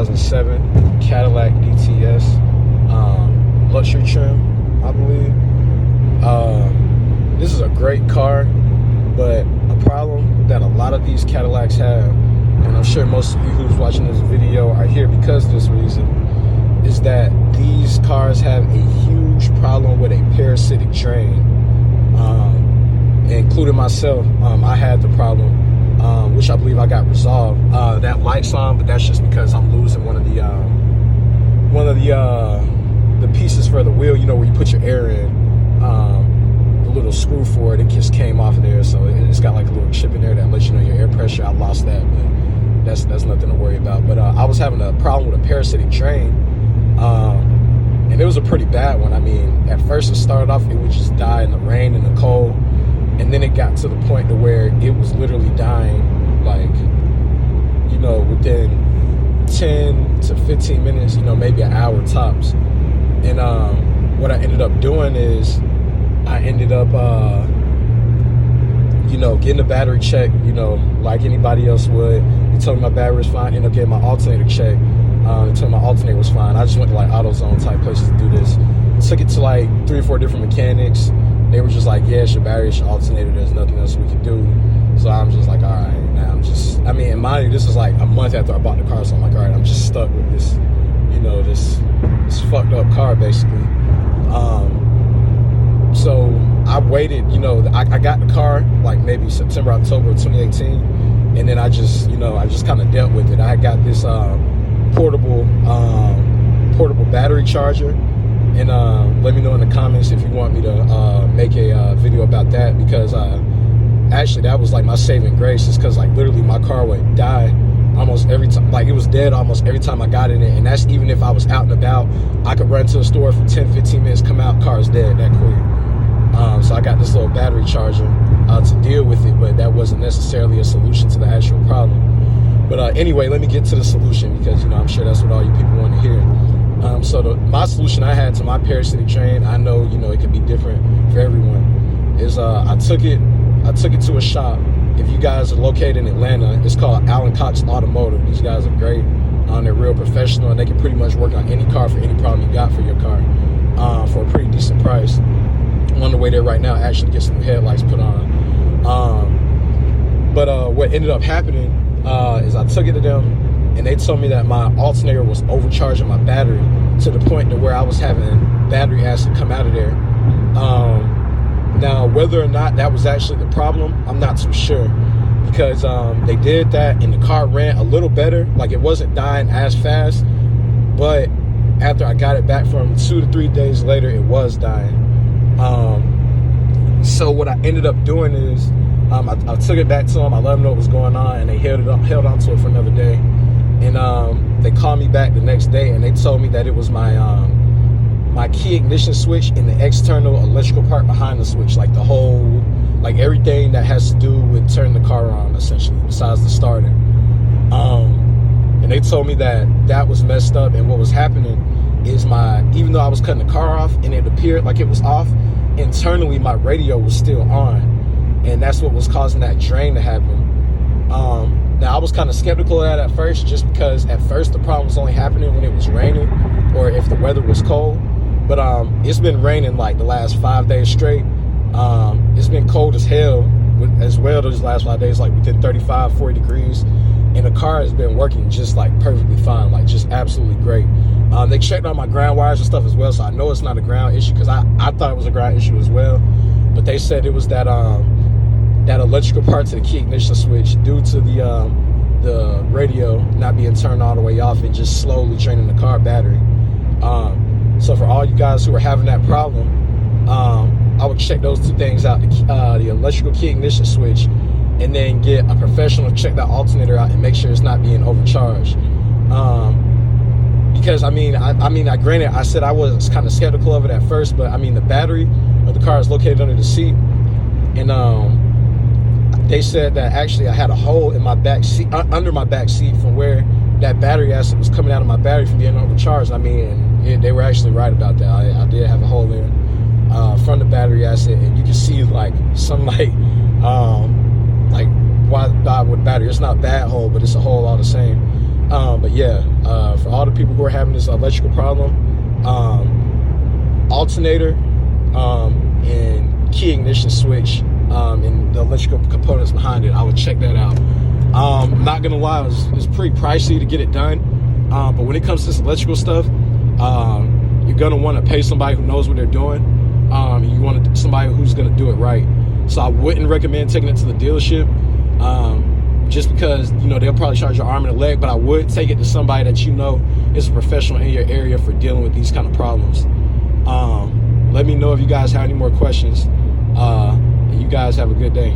2007 Cadillac DTS, luxury trim, I believe. This is a great car, but a problem that a lot of these Cadillacs have, and I'm sure most of you who's watching this video are here because of this reason, is that these cars have a huge problem with a parasitic drain. Including myself, I had the problem, which I believe I got resolved. That light's on, but that's just because I'm losing one of the pieces for the wheel. You know, where you put your air in, the little screw for it. It just came off of there, so it's got like a little chip in there that lets you know your air pressure. I lost that, but that's nothing to worry about. But I was having a problem with a parasitic drain, and it was a pretty bad one. I mean, at first it started off, it would just die in the rain and the cold. And then it got to the point to where it was literally dying, like, you know, within 10 to 15 minutes, you know, maybe an hour tops. And what I ended up doing is I ended up, you know, getting the battery checked, you know, like anybody else would. They told me my battery was fine. Ended up getting my alternator checked. They told me my alternator was fine. I just went to like AutoZone type places to do this. Took it to like 3 or 4 different mechanics. They were just like, yeah, it's your battery, it's your alternator, there's nothing else we can do. So I'm just like, all right, now and mind you, this is like a month after I bought the car, so I'm like, all right, I'm just stuck with this, you know, this fucked up car, basically. So I waited, you know, I got the car like maybe September, October of 2018, and then I just kind of dealt with it. I got this portable battery charger. And let me know in the comments if you want me to make a video about that, because actually that was like my saving grace, is because like literally my car would die almost every time. Like it was dead almost every time I got in it, and that's even if I was out and about. I could run to the store for 10-15 minutes, come out, car's dead that quick. So I got this little battery charger to deal with it, but that wasn't necessarily a solution to the actual problem. But anyway, let me get to the solution, because you know I'm sure that's what all you people want to hear. So my solution I had to my parasitic drain, I know, you know, it could be different for everyone, is I took it to a shop. If you guys are located in Atlanta, it's called Allen Cox Automotive. These guys are great. They're real professional, and they can pretty much work on any car for any problem you got for your car for a pretty decent price. I'm on the way there right now, actually get some headlights put on. But what ended up happening is I took it to them, and they told me that my alternator was overcharging my battery to the point to where I was having battery acid come out of there. Now, whether or not that was actually the problem, I'm not too sure, because they did that and the car ran a little better. Like it wasn't dying as fast, but after I got it back from 2 to 3 days later, it was dying. So what I ended up doing is I took it back to them. I let them know what was going on, and they held on to it for another day. And they called me back the next day, and they told me that it was my my key ignition switch and the external electrical part behind the switch, like the whole, like everything that has to do with turning the car on, essentially, besides the starter. And they told me that that was messed up, and what was happening is even though I was cutting the car off and it appeared like it was off, internally my radio was still on, and that's what was causing that drain to happen. Now, I was kind of skeptical of that at first, just because at first the problem was only happening when it was raining or if the weather was cold. But it's been raining like the last 5 days straight. It's been cold as hell as well those last 5 days, like within 35, 40 degrees. And the car has been working just like perfectly fine, like just absolutely great. They checked on my ground wires and stuff as well, so I know it's not a ground issue, because I thought it was a ground issue as well. But they said it was that electrical part to the key ignition switch, due to the radio not being turned all the way off and just slowly draining the car battery. So for all you guys who are having that problem, I would check those two things out, the electrical key ignition switch, and then get a professional to check that alternator out and make sure it's not being overcharged. Because I granted, I said I was kind of skeptical of it at first, but I mean, the battery of the car is located under the seat, and they said that actually I had a hole in my back seat, under my back seat, from where that battery acid was coming out of my battery from being overcharged. I mean, and they were actually right about that. I did have a hole there from the battery acid, and you can see like some like why die with battery. It's not a bad hole, but it's a hole all the same. But yeah, for all the people who are having this electrical problem, alternator and key ignition switch and the electrical components behind it, I would check that out. I'm not gonna lie, it's pretty pricey to get it done, but when it comes to this electrical stuff, you're gonna want to pay somebody who knows what they're doing. You want somebody who's gonna do it right. So I wouldn't recommend taking it to the dealership, just because, you know, they'll probably charge your arm and a leg, but I would take it to somebody that you know is a professional in your area for dealing with these kind of problems. Let me know if you guys have any more questions. And you guys have a good day.